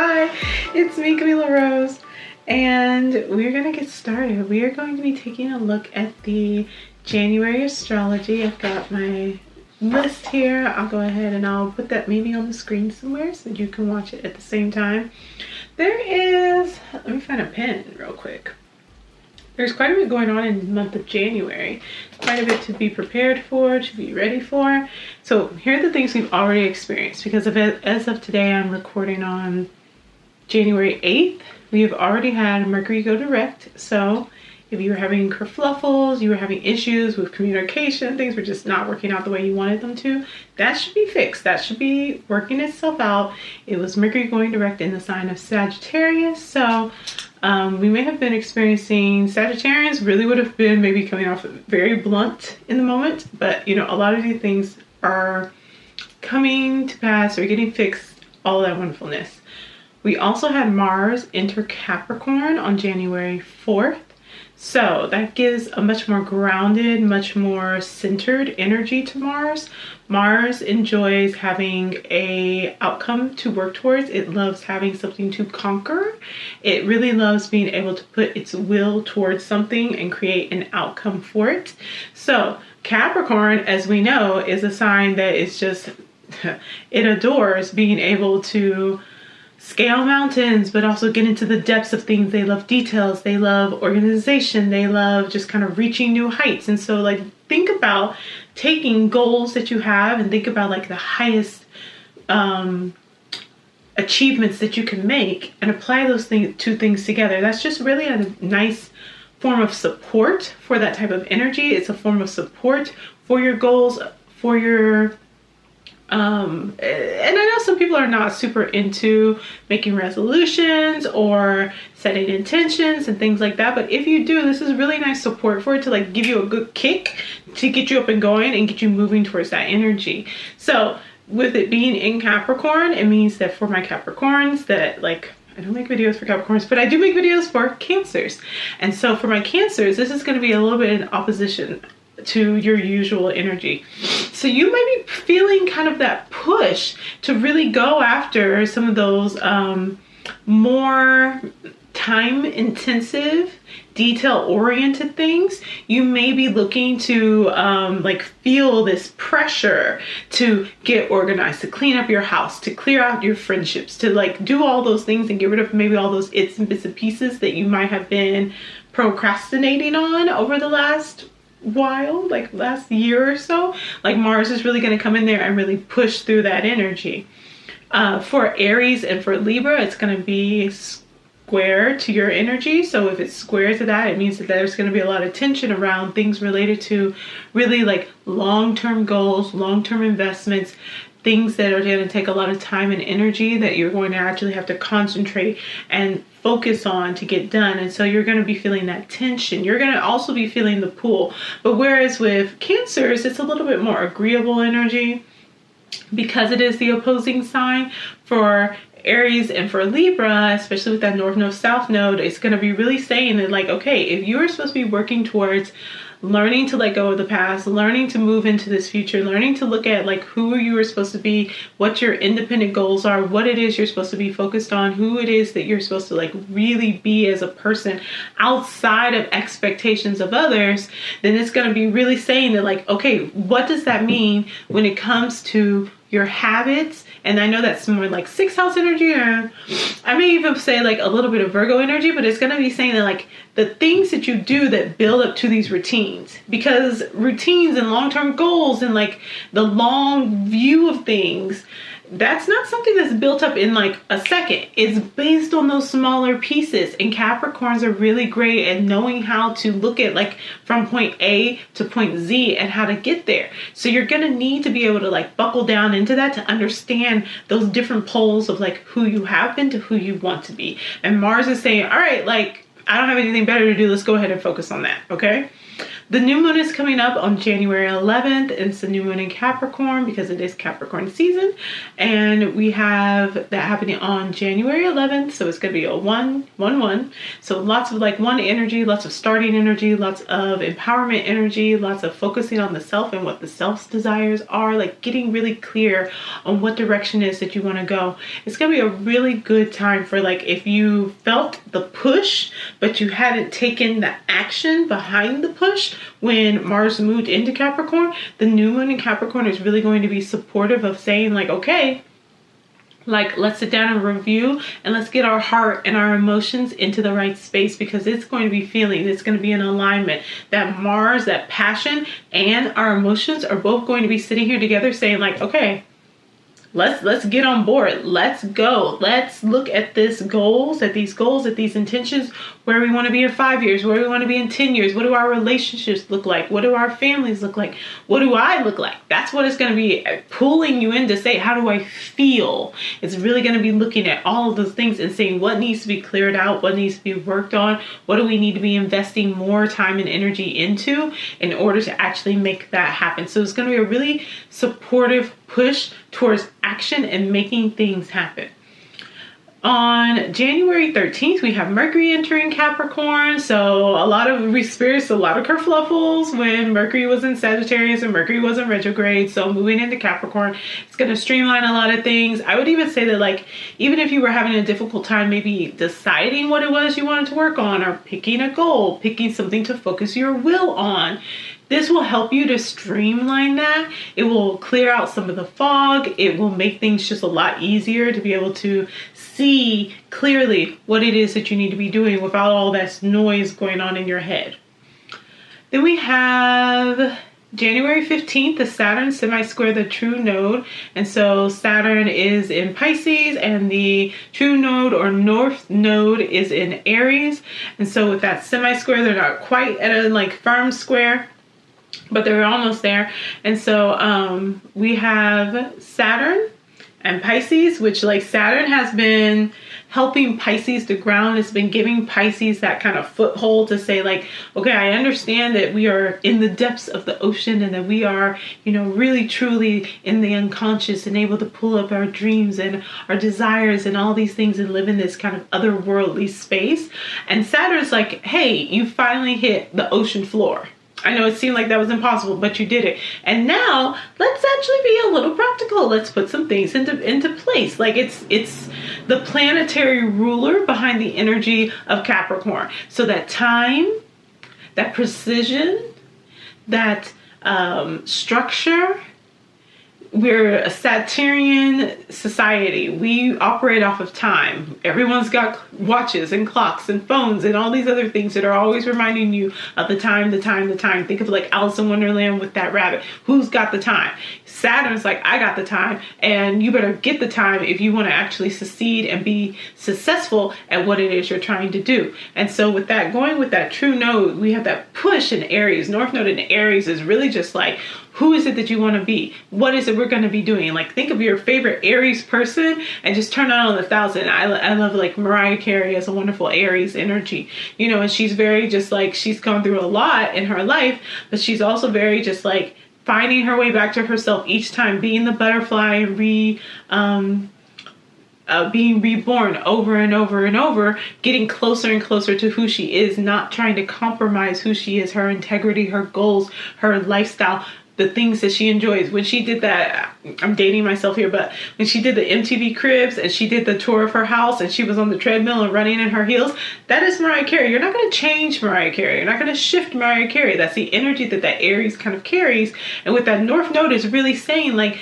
Hi, it's me, Camila Rose, and we're gonna get started. We are going to be taking a look at the January astrology. I've got my list here. I'll go ahead and I'll put that maybe on the screen somewhere so you can watch it at the same time. There is, let me find a pen real quick. There's quite a bit going on in the month of January. Quite a bit to be prepared for, to be ready for. So here are the things we've already experienced, because as of today, I'm recording on January 8th. We have already had Mercury go direct. So if you were having kerfluffles, you were having issues with communication, things were just not working out the way you wanted them to, that should be fixed. That should be working itself out. It was Mercury going direct in the sign of Sagittarius. So we may have been experiencing, Sagittarians really would have been maybe coming off very blunt in the moment, but you know, a lot of these things are coming to pass or getting fixed, all that wonderfulness. We also had Mars enter Capricorn on January 4th. So that gives a much more grounded, much more centered energy to Mars. Mars enjoys having a outcome to work towards. It loves having something to conquer. It really loves being able to put its will towards something and create an outcome for it. So Capricorn, as we know, is a sign that is just, it adores being able to scale mountains, but also get into the depths of things. They love details, they love organization, they love just kind of reaching new heights. And so like, think about taking goals that you have and think about like the highest achievements that you can make and apply those two things together. That's just really a nice form of support for that type of energy. It's a form of support for your goals, for your and I know some people are not super into making resolutions or setting intentions and things like that, but if you do, this is really nice support for it to like give you a good kick to get you up and going and get you moving towards that energy. So with it being in Capricorn, it means that for my Capricorns that like, I don't make videos for Capricorns, but I do make videos for Cancers. And so for my Cancers, this is going to be a little bit in opposition to your usual energy. So you might be feeling kind of that push to really go after some of those more time intensive, detail oriented things. You may be looking to like feel this pressure to get organized, to clean up your house, to clear out your friendships, to like do all those things and get rid of maybe all those its and bits and pieces that you might have been procrastinating on over the last while, like last year or so. Like Mars is really going to come in there and really push through that energy. For Aries and for Libra, it's going to be square to your energy. So if it's square to that, it means that there's going to be a lot of tension around things related to really like long-term goals, long-term investments, things that are going to take a lot of time and energy that you're going to actually have to concentrate and focus on to get done. And so you're going to be feeling that tension. You're going to also be feeling the pull. But whereas with Cancers, it's a little bit more agreeable energy because it is the opposing sign. For Aries and for Libra, especially with that north-south node, it's going to be really saying that like, okay, if you are supposed to be working towards learning to let go of the past, learning to move into this future, learning to look at like who you are supposed to be, what your independent goals are, what it is you're supposed to be focused on, who it is that you're supposed to like really be as a person outside of expectations of others, then it's going to be really saying that like, okay, what does that mean when it comes to your habits? And I know that's more like 6th house energy, or I may even say like a little bit of Virgo energy, but it's going to be saying that like the things that you do that build up to these routines, because routines and long-term goals and like the long view of things, that's not something that's built up in like a second. It's based on those smaller pieces, and Capricorns are really great at knowing how to look at like from point A to point Z and how to get there. So you're going to need to be able to like buckle down into that to understand those different poles of like who you have been to who you want to be. And Mars is saying, all right, like I don't have anything better to do. Let's go ahead and focus on that. Okay. The new moon is coming up on January 11th. It's the new moon in Capricorn because it is Capricorn season. And we have that happening on January 11th. So it's going to be a 1-1-1. So lots of like one energy, lots of starting energy, lots of empowerment energy, lots of focusing on the self and what the self's desires are, like getting really clear on what direction it is that you want to go. It's going to be a really good time for like if you felt the push, but you hadn't taken the action behind the push when Mars moved into Capricorn. The new moon in Capricorn is really going to be supportive of saying like, okay, like let's sit down and review and let's get our heart and our emotions into the right space, because it's going to be feeling, it's going to be in alignment. That Mars, that passion and our emotions are both going to be sitting here together saying like, okay, let's get on board. Let's go. Let's look at these goals, at these intentions, where we want to be in 5 years, where we want to be in 10 years. What do our relationships look like? What do our families look like? What do I look like? That's what it's going to be pulling you in to say, how do I feel? It's really going to be looking at all of those things and saying what needs to be cleared out, what needs to be worked on, what do we need to be investing more time and energy into in order to actually make that happen. So it's going to be a really supportive push towards action and making things happen. On January 13th, we have Mercury entering Capricorn. So we experienced a lot of kerfluffles when Mercury was in Sagittarius and Mercury was in retrograde. So moving into Capricorn, it's going to streamline a lot of things. I would even say that like, even if you were having a difficult time, maybe deciding what it was you wanted to work on or picking a goal, picking something to focus your will on, this will help you to streamline that. It will clear out some of the fog. It will make things just a lot easier to be able to see clearly what it is that you need to be doing without all that noise going on in your head. Then we have January 15th, the Saturn semi-square the true node. And so Saturn is in Pisces and the true node or north node is in Aries. And so with that semi-square, they're not quite at a like firm square, but they're almost there. And so we have Saturn and Pisces, which like Saturn has been helping Pisces to ground. It's been giving Pisces that kind of foothold to say like, okay, I understand that we are in the depths of the ocean and that we are, you know, really truly in the unconscious and able to pull up our dreams and our desires and all these things and live in this kind of otherworldly space. And Saturn's like, hey, you finally hit the ocean floor. I know it seemed like that was impossible, but you did it. And now let's actually be a little practical. Let's put some things into place. Like it's the planetary ruler behind the energy of Capricorn. So that time, that precision, that structure. We're a Saturnian society. We operate off of time. Everyone's got watches and clocks and phones and all these other things that are always reminding you of the time. Think of like Alice in Wonderland with that rabbit. Who's got the time? Saturn's like, I got the time, and you better get the time if you want to actually succeed and be successful at what it is you're trying to do. And so with that, going with that true node, we have that push in Aries. North node in Aries is really just like, who is it that you want to be? What is it we're going to be doing? Like, think of your favorite Aries person and just turn it on 1,000. I love like Mariah Carey has a wonderful Aries energy, you know, and she's very just like, she's gone through a lot in her life, but she's also very just like finding her way back to herself each time, being the butterfly and being reborn over and over and over, getting closer and closer to who she is, not trying to compromise who she is, her integrity, her goals, her lifestyle, the things that she enjoys. When she did that, I'm dating myself here, but when she did the MTV Cribs and she did the tour of her house and she was on the treadmill and running in her heels, that is Mariah Carey. You're not going to change Mariah Carey. You're not going to shift Mariah Carey. That's the energy that Aries kind of carries. And with that North Node is really saying like,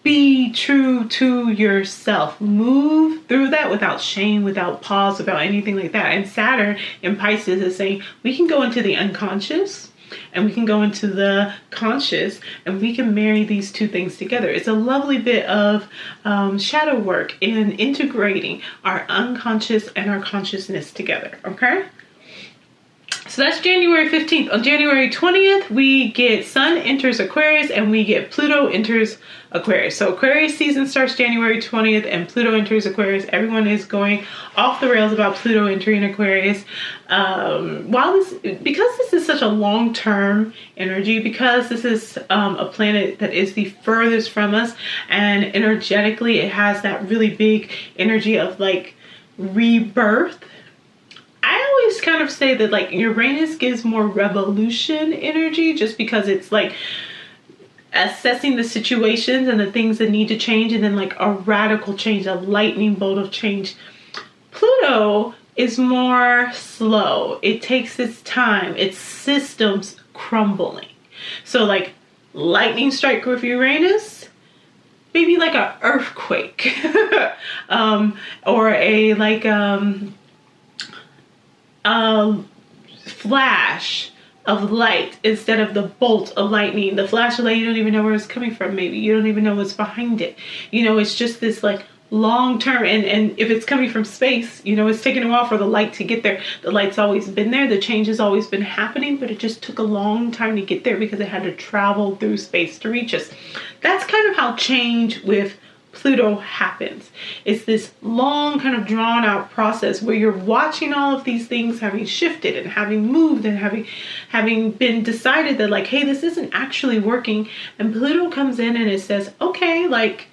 be true to yourself. Move through that without shame, without pause, without anything like that. And Saturn in Pisces is saying we can go into the unconscious and we can go into the conscious and we can marry these two things together. It's a lovely bit of shadow work in integrating our unconscious and our consciousness together, okay? So that's January 15th. On January 20th, we get Sun enters Aquarius and we get Pluto enters Aquarius. So Aquarius season starts January 20th and Pluto enters Aquarius. Everyone is going off the rails about Pluto entering Aquarius. Because this is such a long-term energy, because this is a planet that is the furthest from us, and energetically it has that really big energy of like rebirth. I always kind of say that like Uranus gives more revolution energy, just because it's like assessing the situations and the things that need to change, and then like a radical change, a lightning bolt of change. Pluto is more slow. It takes its time. Its systems crumbling. So like lightning strike with Uranus, maybe like an earthquake, or a like flash of light instead of the bolt of lightning. The flash of light, you don't even know where it's coming from. Maybe you don't even know what's behind it. You know, it's just this like long term, and if it's coming from space, you know, it's taken a while for the light to get there. The light's always been there, the change has always been happening, but it just took a long time to get there because it had to travel through space to reach us. That's kind of how change with Pluto happens. It's this long kind of drawn out process where you're watching all of these things having shifted and having moved and having been decided that like, hey, this isn't actually working, and Pluto comes in and it says, okay, like,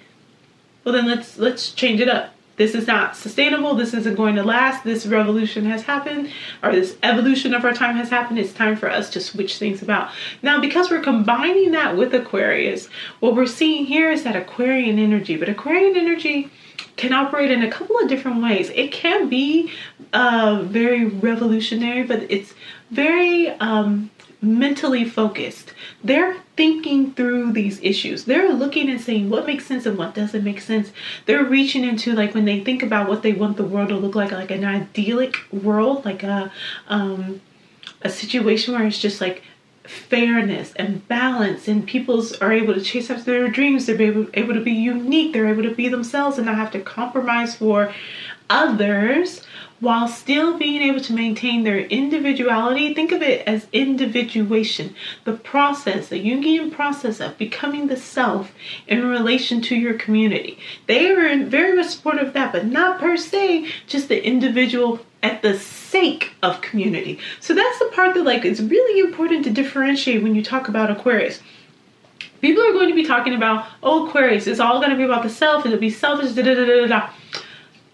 well then let's change it up. This is not sustainable. This isn't going to last. This revolution has happened, or this evolution of our time has happened. It's time for us to switch things about. Now, because we're combining that with Aquarius, what we're seeing here is that Aquarian energy. But Aquarian energy can operate in a couple of different ways. It can be very revolutionary, but it's very mentally focused. They're thinking through these issues. They're looking and saying what makes sense and what doesn't make sense. They're reaching into, like, when they think about what they want the world to look like an idyllic world, like a situation where it's just like fairness and balance, and people's are able to chase after their dreams. They're able to be unique. They're able to be themselves and not have to compromise for others, while still being able to maintain their individuality. Think of it as individuation, the process, the Jungian process of becoming the self in relation to your community. They are very much supportive of that, but not per se just the individual at the sake of community. So that's the part that like it's really important to differentiate when you talk about Aquarius. People are going to be talking about, oh, Aquarius, it's all going to be about the self, it'll be selfish, da da da da da.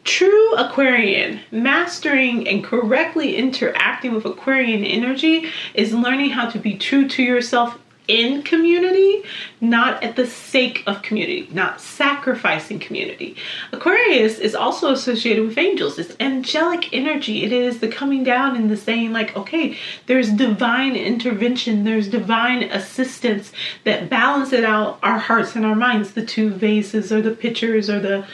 True Aquarian, mastering and correctly interacting with Aquarian energy is learning how to be true to yourself in community, not at the sake of community, not sacrificing community. Aquarius is also associated with angels. It's angelic energy. It is the coming down and the saying like, okay, there's divine intervention, there's divine assistance that balances out our hearts and our minds, the two vases or the pitchers or the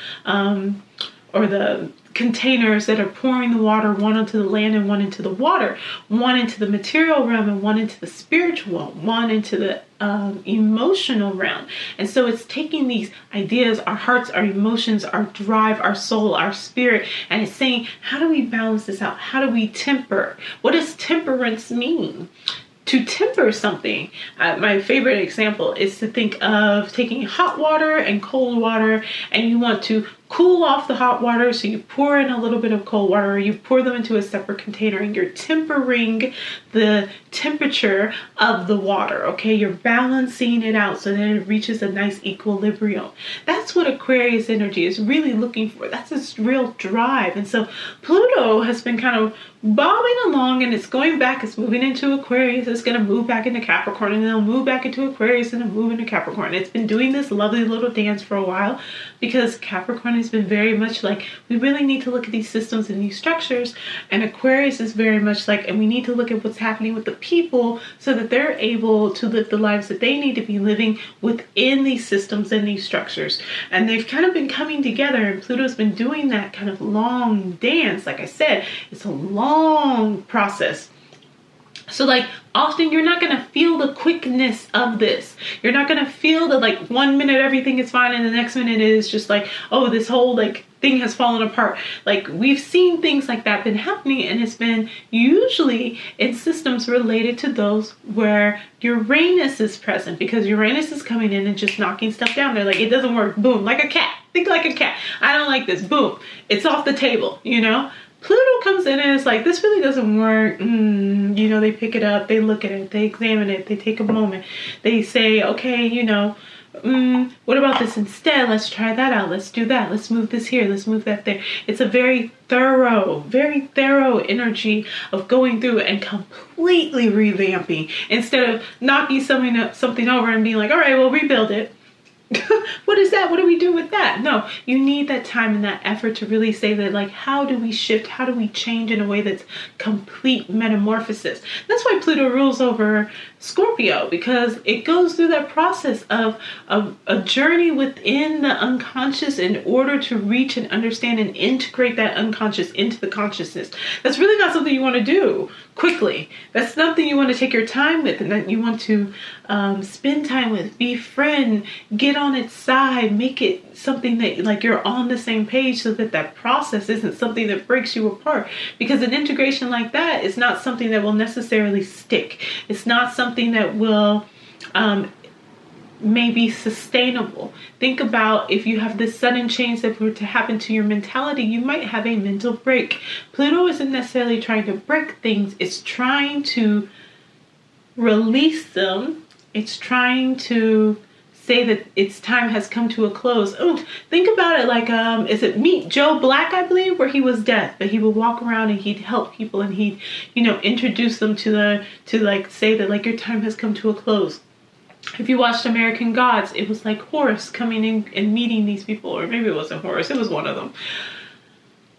containers that are pouring the water, one into the land and one into the water, one into the material realm and one into the spiritual, one into the emotional realm. And so it's taking these ideas, our hearts, our emotions, our drive, our soul, our spirit, and it's saying, how do we balance this out? How do we temper? What does temperance mean? To temper something, my favorite example is to think of taking hot water and cold water, and you want to cool off the hot water, so you pour in a little bit of cold water, or you pour them into a separate container, and you're tempering the temperature of the water, okay? You're balancing it out so that it reaches a nice equilibrium. That's what Aquarius energy is really looking for. That's its real drive. And so Pluto has been kind of bobbing along, and it's going back, it's moving into Aquarius, it's going to move back into Capricorn, and then it'll move back into Aquarius and then move into Capricorn. It's been doing this lovely little dance for a while, because Capricorn has been very much like, we really need to look at these systems and these structures, and Aquarius is very much like, and we need to look at what's happening with the people so that they're able to live the lives that they need to be living within these systems and these structures. And they've kind of been coming together, and Pluto's been doing that kind of long dance. Like I said, it's a long process. So like often you're not going to feel the quickness of this. You're not going to feel that like 1 minute everything is fine and the next minute it is just like, oh, this whole like thing has fallen apart. Like we've seen things like that been happening, and it's been usually in systems related to those where Uranus is present, because Uranus is coming in and just knocking stuff down. They're like, it doesn't work. Boom, like a cat. Think like a cat. I don't like this. Boom, it's off the table, you know? Pluto comes in and it's like, this really doesn't work. You know, they pick it up, they look at it, they examine it, they take a moment. They say, okay, you know, what about this instead? Let's try that out. Let's do that. Let's move this here. Let's move that there. It's a very thorough energy of going through and completely revamping, instead of knocking something over and being like, all right, we'll rebuild it. What is that? What do we do with that? No, you need that time and that effort to really say that, like, how do we shift? How do we change in a way that's complete metamorphosis? That's why Pluto rules over Scorpio, because it goes through that process of a journey within the unconscious in order to reach and understand and integrate that unconscious into the consciousness. That's really not something you want to do quickly. That's something you want to take your time with, and that you want to spend time with, befriend, get on its side, make it something that like you're on the same page, so that that process isn't something that breaks you apart. Because an integration like that is not something that will necessarily stick. It's not something that will may be sustainable. Think about if you have this sudden change that were to happen to your mentality, you might have a mental break. Pluto isn't necessarily trying to break things, it's trying to release them. It's trying to say that its time has come to a close. Oh, think about it like, is it Meet Joe Black, I believe, where he was deaf, but he would walk around and he'd help people and he'd, you know, introduce them to like say that like your time has come to a close. If you watched American Gods, it was like Horus coming in and meeting these people, or maybe it wasn't Horus, it was one of them.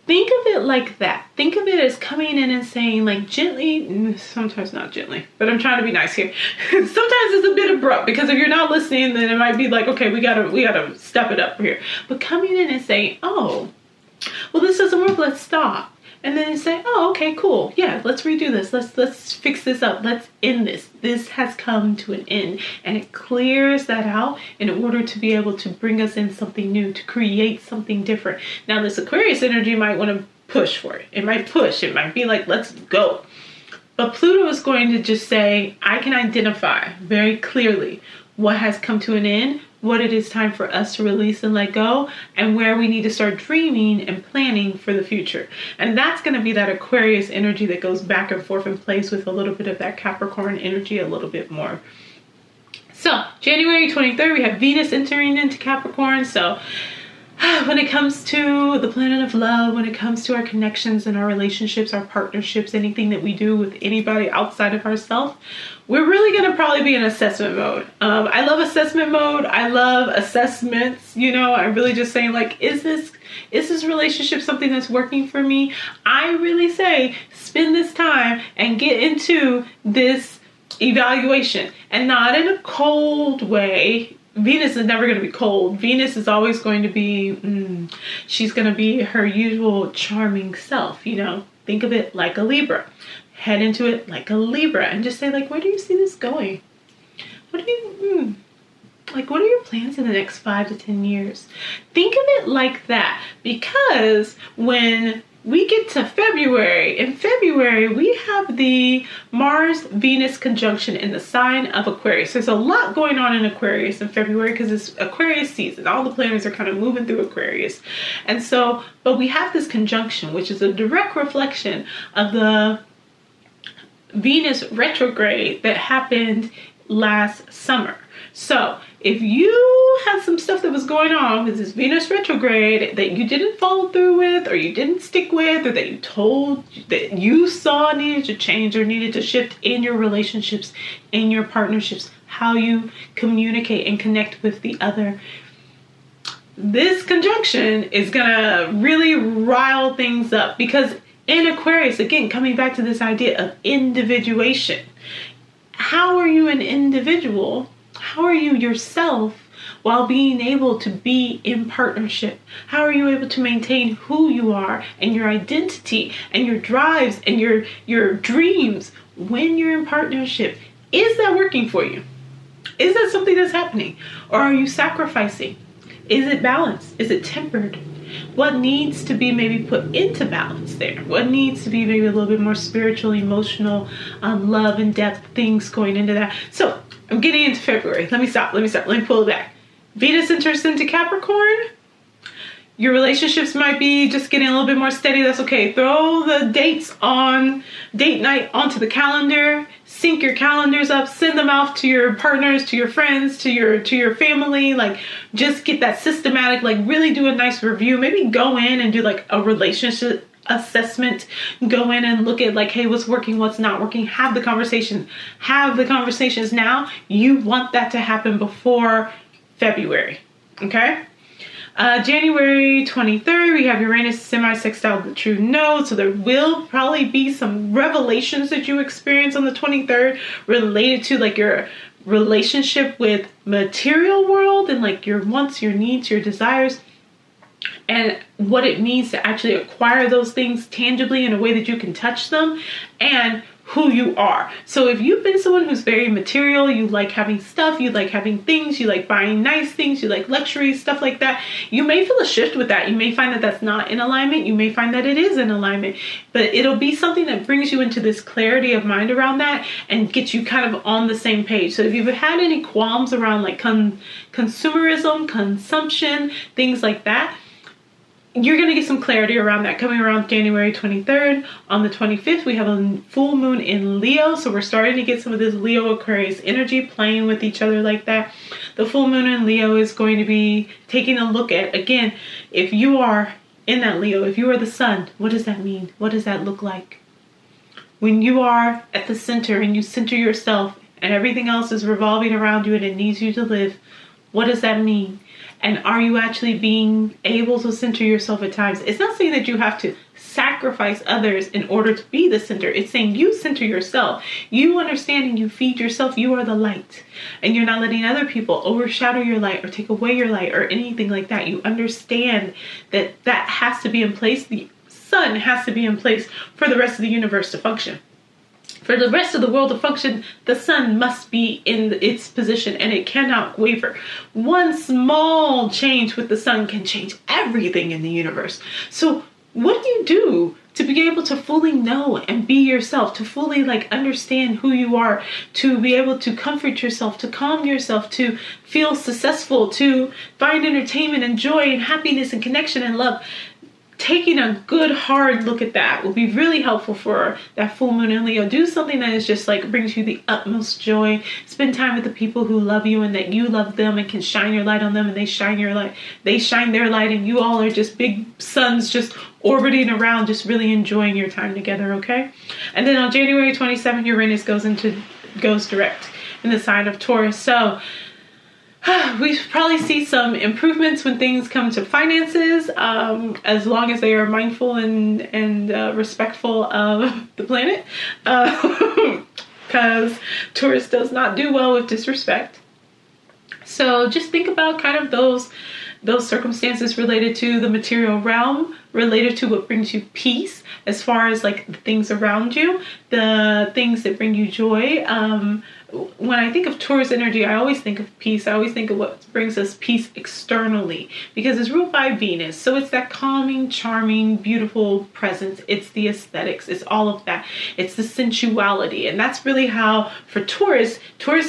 Think of it like that. Think of it as coming in and saying, like, gently, sometimes not gently, but I'm trying to be nice here. Sometimes it's a bit abrupt, because if you're not listening, then it might be like, okay, we gotta step it up here. But coming in and saying, oh, well, this doesn't work, let's stop. And then say, oh, okay, cool. Yeah, let's redo this. Let's fix this up. Let's end this. This has come to an end. And it clears that out in order to be able to bring us in something new, to create something different. Now, this Aquarius energy might want to push for it. It might push. It might be like, let's go. But Pluto is going to just say, I can identify very clearly what has come to an end, what it is time for us to release and let go, and where we need to start dreaming and planning for the future. And that's going to be that Aquarius energy that goes back and forth and plays with a little bit of that Capricorn energy a little bit more. So January 23rd, we have Venus entering into Capricorn. So when it comes to the planet of love, when it comes to our connections and our relationships, our partnerships, anything that we do with anybody outside of ourselves, we're really going to probably be in assessment mode. I love assessment mode. I love assessments. You know, I'm really just saying, like, is this relationship something that's working for me? I really say spend this time and get into this evaluation, and not in a cold way. Venus is never going to be cold. Venus is always going to be, she's going to be her usual charming self, you know. Think of it like a Libra. Head into it like a Libra and just say, like, where do you see this going? What are your plans in the next 5 to 10 years? Think of it like that, because when we get to February, in February, we have the Mars-Venus conjunction in the sign of Aquarius. There's a lot going on in Aquarius in February because it's Aquarius season. All the planets are kind of moving through Aquarius. And so, but we have this conjunction, which is a direct reflection of the Venus retrograde that happened last summer. So if you had some stuff that was going on with this Venus retrograde that you didn't follow through with, or you didn't stick with, or that you saw needed to change or needed to shift in your relationships, in your partnerships, how you communicate and connect with the other, this conjunction is gonna really rile things up. Because in Aquarius, again, coming back to this idea of individuation, how are you an individual? How are you yourself while being able to be in partnership? How are you able to maintain who you are and your identity and your drives and your dreams when you're in partnership? Is that working for you? Is that something that's happening? Or are you sacrificing? Is it balanced? Is it tempered? What needs to be maybe put into balance there? What needs to be maybe a little bit more spiritual, emotional, love and depth things going into that? So I'm getting into February. Let me stop. Let me pull it back. Venus enters into Capricorn. Your relationships might be just getting a little bit more steady. That's okay. Throw the dates on date night onto the calendar. Sync your calendars up. Send them off to your partners, to your friends, to your family. Like, just get that systematic. Like, really do a nice review. Maybe go in and do like a relationship assessment. Go in and look at like, hey, what's working, what's not working. Have the conversation. Have the conversations now. You want that to happen before February. Okay. January 23rd, we have Uranus semi-sextile the true node. So there will probably be some revelations that you experience on the 23rd related to like your relationship with material world and like your wants, your needs, your desires, and what it means to actually acquire those things tangibly in a way that you can touch them, and who you are. So if you've been someone who's very material, you like having stuff, you like having things, you like buying nice things, you like luxury, stuff like that, you may feel a shift with that. You may find that that's not in alignment. You may find that it is in alignment, but it'll be something that brings you into this clarity of mind around that and gets you kind of on the same page. So if you've had any qualms around like consumerism, consumption, things like that, you're going to get some clarity around that coming around January 23rd. On the 25th, we have a full moon in Leo. So we're starting to get some of this Leo Aquarius energy playing with each other like that. The full moon in Leo is going to be taking a look at, again, if you are in that Leo, if you are the sun, what does that mean? What does that look like? When you are at the center and you center yourself and everything else is revolving around you and it needs you to live, what does that mean? And are you actually being able to center yourself at times? It's not saying that you have to sacrifice others in order to be the center. It's saying you center yourself. You understand and you feed yourself. You are the light. And you're not letting other people overshadow your light or take away your light or anything like that. You understand that that has to be in place. The sun has to be in place for the rest of the universe to function. For the rest of the world to function, the sun must be in its position and it cannot waver. One small change with the sun can change everything in the universe. So what do you do to be able to fully know and be yourself, to fully like understand who you are, to be able to comfort yourself, to calm yourself, to feel successful, to find entertainment and joy and happiness and connection and love? Taking a good hard look at that will be really helpful for that full moon in Leo. Do something that is just like brings you the utmost joy. Spend time with the people who love you and that you love them and can shine your light on them and they shine your light. They shine their light and you all are just big suns just orbiting around, just really enjoying your time together, okay? And then on January 27th, Uranus goes direct in the sign of Taurus. So we probably see some improvements when things come to finances, as long as they are mindful and respectful of the planet, because Taurus does not do well with disrespect. So just think about kind of those circumstances related to the material realm, related to what brings you peace, as far as like the things around you, the things that bring you joy. When I think of Taurus energy, I always think of peace. I always think of what brings us peace externally, because it's ruled by Venus. So it's that calming, charming, beautiful presence. It's the aesthetics. It's all of that. It's the sensuality. And that's really how, for Taurus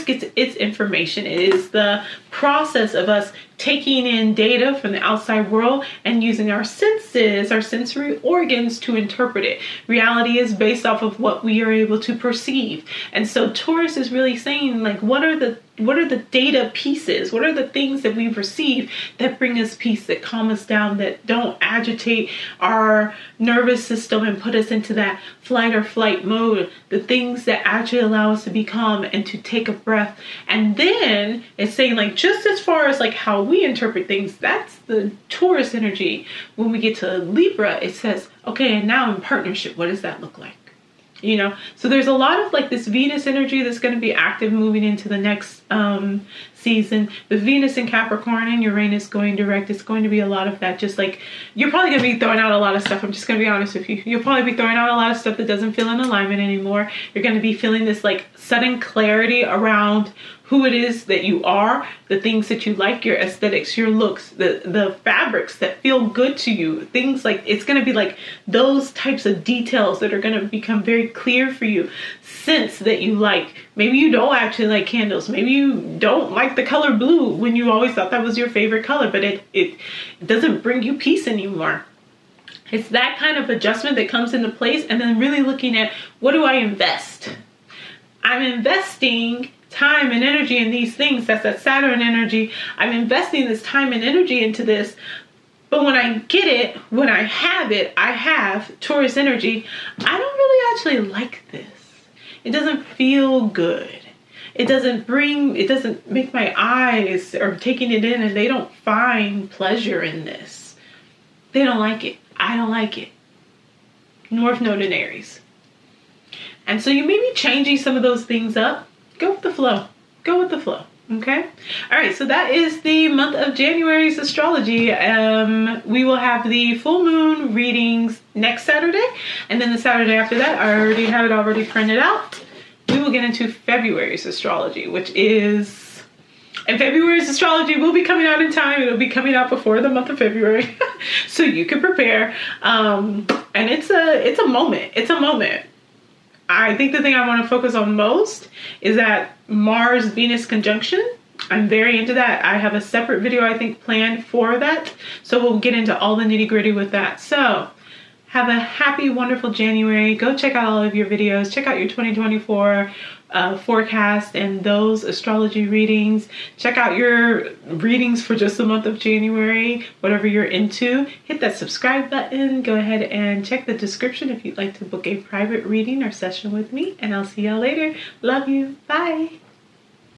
gets its information. It is the process of us taking in data from the outside world and using our senses, our sensory organs to interpret it. Reality is based off of what we are able to perceive. And so Taurus is really saying, like, what are the data pieces? What are the things that we've received that bring us peace, that calm us down, that don't agitate our nervous system and put us into that flight or flight mode? The things that actually allow us to be calm and to take a breath. And then it's saying, like, just as far as like how we interpret things, that's the Taurus energy. When we get to Libra, it says, okay, and now in partnership, what does that look like? You know, so there's a lot of like this Venus energy that's going to be active moving into the next season. With Venus in Capricorn and Uranus going direct, it's going to be a lot of that. Just like, you're probably going to be throwing out a lot of stuff. I'm just going to be honest with you. You'll probably be throwing out a lot of stuff that doesn't feel in alignment anymore. You're going to be feeling this like sudden clarity around who it is that you are, the things that you like, your aesthetics, your looks, the fabrics that feel good to you. Things like, it's going to be like those types of details that are going to become very clear for you. Scents that you like. Maybe you don't actually like candles. Maybe you don't like the color blue when you always thought that was your favorite color, but it doesn't bring you peace anymore. It's that kind of adjustment that comes into place, and then really looking at, what do I invest? I'm investing time and energy in these things. That's that Saturn energy. I'm investing this time and energy into this. But when I get it, when I have it, I have Taurus energy. I don't really actually like this. It doesn't feel good. It doesn't make my eyes are taking it in, and they don't find pleasure in this. They don't like it. I don't like it. North Node in Aries. And so you may be changing some of those things up. Go with the flow. Go with the flow. Okay. All right. So that is the month of January's astrology. We will have the full moon readings next Saturday. And then the Saturday after that, I already have it already printed out. We will get into February's astrology, which is, and February's astrology will be coming out in time. It'll be coming out before the month of February. So you can prepare. And it's a moment. It's a moment. I think the thing I want to focus on most is that Mars-Venus conjunction. I'm very into that. I have a separate video, I think, planned for that. So we'll get into all the nitty-gritty with that. So have a happy, wonderful January. Go check out all of your videos. Check out your 2024 forecast and those astrology readings. Check out your readings for just the month of January, whatever you're into. Hit that subscribe button. Go ahead and check the description if you'd like to book a private reading or session with me. And I'll see y'all later. Love you. Bye.